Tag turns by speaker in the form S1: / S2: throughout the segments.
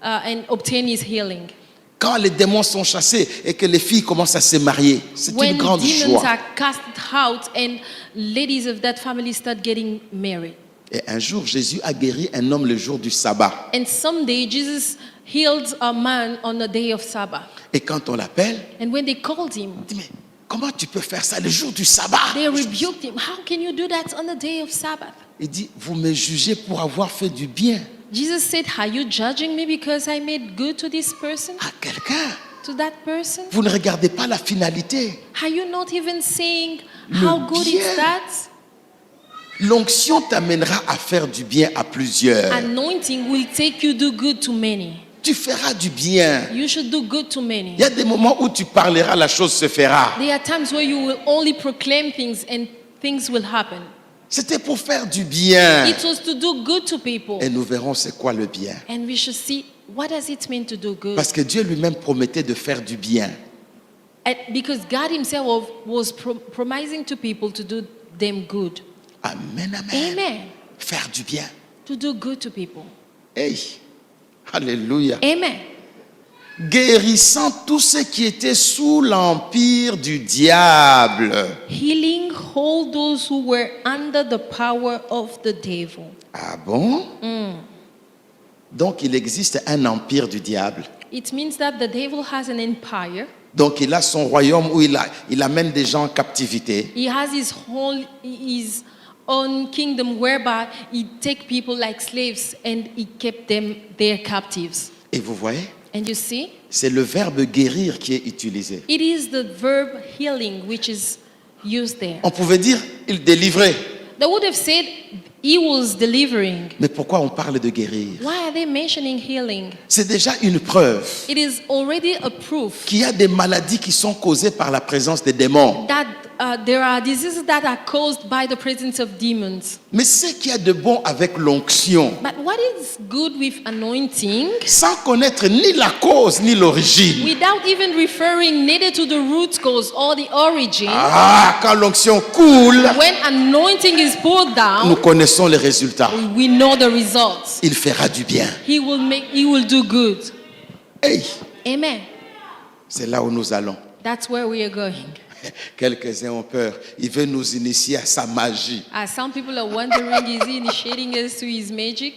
S1: and obtain his healing.
S2: Quand les démons sont chassés et que les filles commencent à se marier, c'est une
S1: When
S2: grande
S1: demons
S2: joie.
S1: are cast out and ladies of that family start getting married.
S2: Et un jour, Jésus a guéri un homme le jour du sabbat.
S1: And someday Jesus healed a man on the day of Sabbath.
S2: Et quand on l'appelle,
S1: And when they called him,
S2: on dit, mais comment tu peux faire ça le jour du sabbat?
S1: they rebuked him. How can you do that on the day of Sabbath?
S2: Il dit, vous me jugez pour avoir fait du bien
S1: Jesus said, are you judging me because I made good to this person,
S2: à quelqu'un.
S1: to that person?
S2: Vous ne regardez pas la finalité.
S1: Are you not even saying how good
S2: bien.
S1: is that?
S2: L'onction t'amènera à faire du bien à plusieurs.
S1: Anointing will take you do good to many.
S2: Tu feras du bien.
S1: You should do good to many.
S2: Il y a des moments où tu parleras, la chose se fera.
S1: There are times where you will only proclaim things and things will happen.
S2: C'était pour faire du bien.
S1: It was to do good to people.
S2: Et nous verrons c'est quoi le bien.
S1: And we should see, what does it mean to do good?
S2: Parce que Dieu lui-même promettait de faire du bien.
S1: And because God himself was promising to people to do them good.
S2: Amen, amen.
S1: Amen.
S2: Faire du bien.
S1: To do good to people.
S2: Hey, alléluia.
S1: Amen.
S2: Guérissant tous ceux qui étaient sous l'empire du diable.
S1: Healing all those who were under the power of the devil.
S2: Ah bon? Donc il existe un empire du diable.
S1: It means that the devil has an empire.
S2: Donc il a son royaume où il amène des gens en captivité.
S1: He has his own kingdom whereby he take people like slaves and he kept them there captives.
S2: Et vous voyez?
S1: And you see,
S2: C'est le verbe guérir qui est utilisé.
S1: it is the verb healing which is used there.
S2: On pouvait dire il délivrait.
S1: They would have said he was delivering.
S2: Mais pourquoi on parle de guérir?
S1: Why are they mentioning healing?
S2: C'est déjà une preuve
S1: It is already a proof
S2: qu'il y a des maladies qui sont causées par la présence des démons.
S1: that there are diseases that are caused by the presence of demons.
S2: Mais ce qu'il y a de bon avec l'onction,
S1: But what is good with anointing,
S2: sans connaître ni la cause ni l'origine.
S1: without even referring neither to the root cause or the origin,
S2: Ah, quand l'onction coule,
S1: when anointing is poured
S2: nous
S1: down,
S2: connaissons les résultats.
S1: we know the results.
S2: Il fera du bien.
S1: He will do good.
S2: Hey,
S1: Amen.
S2: c'est là où nous allons.
S1: That's where we are going.
S2: Quelques-uns ont peur. Il veut nous initier à sa magie.
S1: Some people are wondering, is he initiating us to his magic?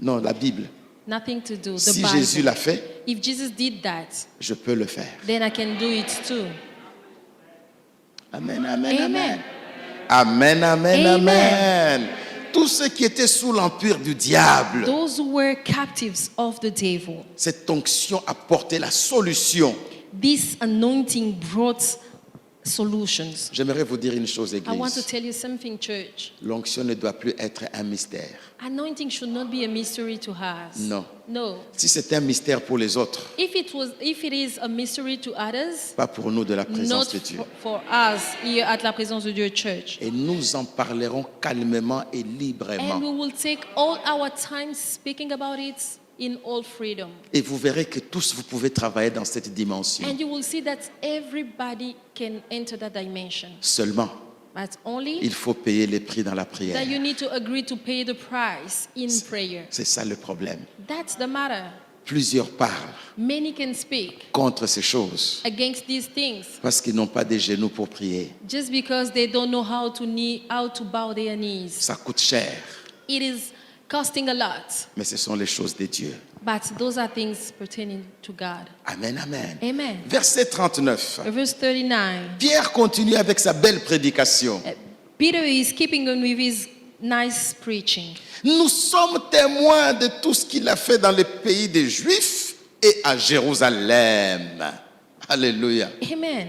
S2: Non, la Bible.
S1: Nothing to do. The
S2: Si
S1: Bible.
S2: Jésus l'a fait,
S1: If Jesus did that,
S2: je peux le faire.
S1: then I can do it too.
S2: Amen, amen, amen.
S1: Amen.
S2: Amen, amen,
S1: Amen.
S2: amen. Tous ceux qui étaient sous l'empire du diable,
S1: Those who were captives of the devil,
S2: cette onction a porté la solution.
S1: this anointing brought solutions.
S2: J'aimerais vous dire une chose,
S1: I want to
S2: Église.
S1: tell you something, church.
S2: L'onction ne doit plus être un mystère.
S1: Anointing should not be a mystery to us.
S2: Non.
S1: No.
S2: Si c'était un mystère pour les autres,
S1: If it is a mystery to others,
S2: pas pour nous de la
S1: not
S2: présence de Dieu.
S1: for us here at la présence de Dieu Church.
S2: Et nous en parlerons calmement et
S1: And
S2: librement.
S1: we will take all our time speaking about it in all freedom.
S2: Et vous verrez que tous vous pouvez travailler dans cette dimension.
S1: And you will see that everybody can enter that dimension.
S2: Seulement,
S1: But only
S2: il faut payer les prix dans la prière.
S1: that you need to agree to pay the price in prayer.
S2: C'est ça le problème.
S1: That's the matter.
S2: Plusieurs parlent
S1: Many can speak
S2: contre ces choses
S1: against these things
S2: parce qu'ils n'ont pas des genoux pour prier.
S1: just because they don't know how to bow their knees.
S2: Ça coûte cher,
S1: It is costing a lot,
S2: mais ce sont les choses de Dieu.
S1: but those are things pertaining to God.
S2: Amen, amen.
S1: Amen.
S2: Verset 39.
S1: Verse 39.
S2: Pierre continue avec sa belle prédication.
S1: Peter is keeping on with his nice preaching.
S2: Nous sommes témoins de tout ce qu'il a fait dans le pays des Juifs et à Jérusalem. Alléluia.
S1: Amen.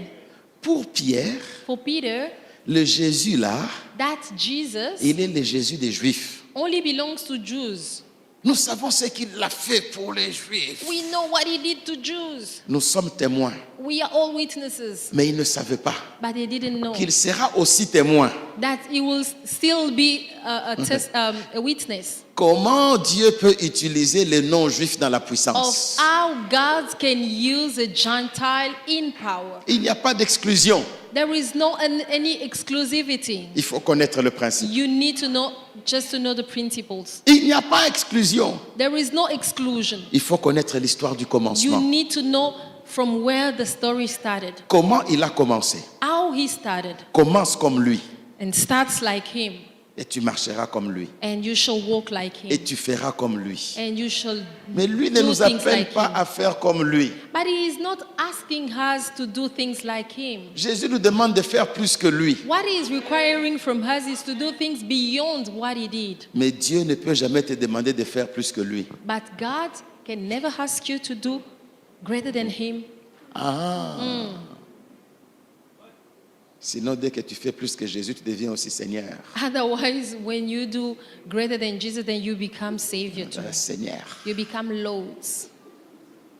S2: Pour Pierre,
S1: For Peter,
S2: le Jésus là,
S1: that Jesus
S2: il est le Jésus des Juifs.
S1: only belongs to Jews.
S2: Nous savons ce qu'il a fait pour les Juifs.
S1: We know what he did to Jews.
S2: Nous sommes témoins,
S1: We are all witnesses,
S2: mais ils ne savaient pas
S1: but they didn't know
S2: qu'il sera aussi témoin.
S1: that he will still be a witness
S2: Comment Dieu peut utiliser les non-juifs dans la
S1: of
S2: puissance?
S1: how God can use a Gentile in power.
S2: Il n'y a pas d'exclusion.
S1: There is no any exclusivity.
S2: Il faut connaître le principe.
S1: You need to know just to know the principles.
S2: Il n'y a pas exclusion.
S1: There is no exclusion.
S2: Il faut connaître l'histoire du
S1: You
S2: commencement.
S1: need to know from where the story started,
S2: Comment il a commencé.
S1: how he started,
S2: Commence comme lui
S1: and starts like him,
S2: et tu marcheras comme lui
S1: and you shall walk like
S2: et
S1: him,
S2: tu feras comme lui.
S1: and you shall
S2: Mais lui ne
S1: do
S2: nous
S1: things
S2: appelle
S1: like
S2: pas
S1: him.
S2: à faire comme lui.
S1: But he is not asking us to do things like him.
S2: Jésus nous demande de faire plus que lui.
S1: What he is requiring from us is to do things beyond what he did.
S2: Mais Dieu ne peut jamais te demander de faire plus que lui.
S1: But God can never ask you to do greater than him.
S2: Sinon, dès que tu fais plus que Jésus, tu deviens aussi Seigneur.
S1: Otherwise, when you do greater than Jesus, then you become Savior too.
S2: Seigneur.
S1: You become Lords.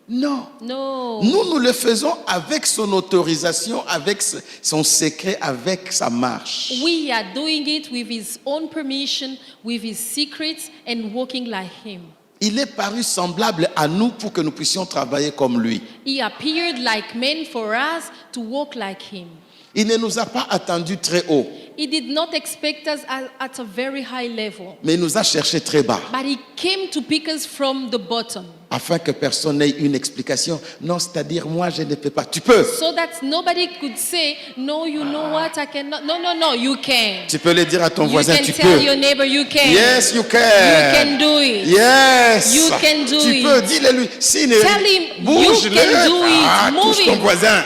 S2: Non.
S1: No.
S2: Nous le faisons avec son autorisation, avec son secret, avec sa marche.
S1: We are doing it with his own permission, with his secrets, and walking like him.
S2: Il est paru semblable à nous pour que nous puissions travailler comme lui.
S1: He appeared like men for us to walk like him.
S2: Il ne nous a pas attendus très haut,
S1: He did not expect us at a very high level,
S2: mais il nous a cherchés très bas,
S1: but he came to pick us from the bottom,
S2: afin que personne n'ait une explication. Non, c'est-à-dire, moi, je ne peux pas. Tu peux.
S1: so that nobody could say, no, you know what, I cannot. No, you can.
S2: Tu peux le dire à ton
S1: You
S2: voisin,
S1: can
S2: tu
S1: tell
S2: peux.
S1: your neighbor you can.
S2: Yes, you can.
S1: You can do it.
S2: Yes.
S1: You can do
S2: tu
S1: it.
S2: peux, dis-le lui. Si ne
S1: Tell him,
S2: bouge
S1: you can do it. Move
S2: touche ton
S1: it.
S2: voisin.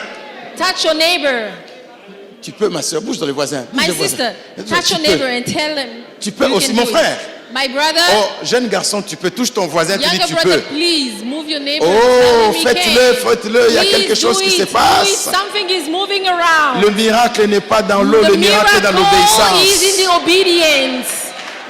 S1: Touch your neighbor.
S2: Tu peux, ma soeur, bouge dans le voisin. Bouge
S1: My
S2: le voisin.
S1: sister, touch
S2: Tu
S1: your
S2: peux.
S1: neighbor and tell him.
S2: Tu peux
S1: you
S2: aussi,
S1: can
S2: mon
S1: do it.
S2: frère.
S1: My brother,
S2: Oh, jeune garçon, tu peux, touche ton voisin, tu dis
S1: younger
S2: tu
S1: brother,
S2: peux.
S1: please move your neighbor.
S2: Oh,
S1: Tell him he
S2: faites-le,
S1: can.
S2: faites-le, il y a quelque
S1: Please
S2: chose
S1: do
S2: qui
S1: it,
S2: se
S1: do it.
S2: passe.
S1: Something is moving around.
S2: Le miracle n'est pas dans l'eau,
S1: The
S2: le miracle est dans
S1: miracle is
S2: l'obéissance.
S1: in the obedience.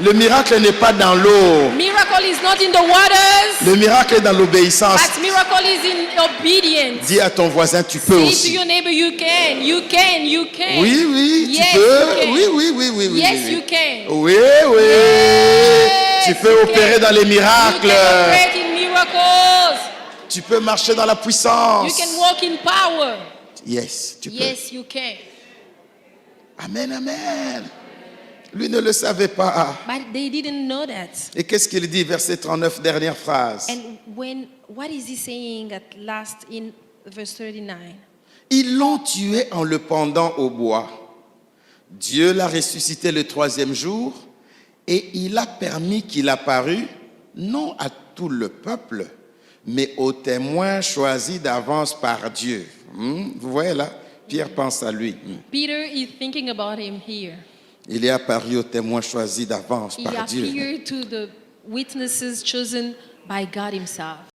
S2: Le miracle n'est pas dans l'eau,
S1: Miracle is not in the waters,
S2: le miracle est dans l'obéissance.
S1: but miracle is in obedience.
S2: Dis à ton voisin, tu peux
S1: Say to
S2: aussi.
S1: your neighbor, you can, you can, you can.
S2: Oui, oui,
S1: Yes,
S2: tu peux.
S1: you can.
S2: Oui, oui, oui, oui, oui.
S1: Yes,
S2: oui.
S1: you can.
S2: Oui, oui. Tu peux
S1: you
S2: opérer
S1: can.
S2: dans les
S1: You
S2: miracles.
S1: can operate in miracles.
S2: Tu peux marcher dans la
S1: You
S2: puissance.
S1: can walk in power.
S2: Yes, tu peux.
S1: Yes, you can.
S2: Amen, amen. Lui ne le savait pas.
S1: But they didn't know that.
S2: Et qu'est-ce qu'il dit, verset 39, dernière phrase.
S1: And what is he saying at last in verse 39?
S2: Ils l'ont tué en le pendant au bois. Dieu l'a ressuscité le troisième jour et il a permis qu'il apparût non à tout le peuple, mais aux témoins choisis d'avance par Dieu. Vous voyez là, Pierre pense à lui.
S1: Peter is thinking about him here.
S2: Il est apparu aux témoins choisis d'avance
S1: He
S2: par Dieu.
S1: appeared to the witnesses chosen by God himself.